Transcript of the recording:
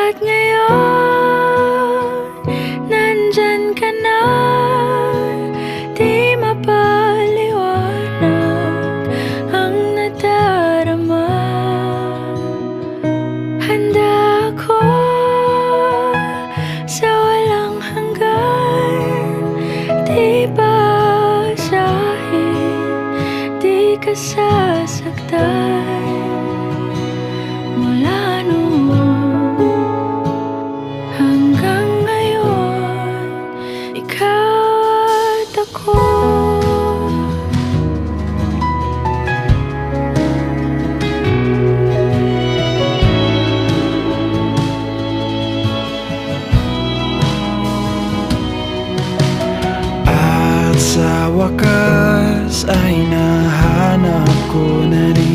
At ngayon, nandyan ka na. Di mapaliwanag ang nadarama. Handa ako sa walang hanggan. Di basahin, di ka sasaktan. Mula noon hanggang ngayon, ikaw at ako. At sa wakas ay nahanap ko na rin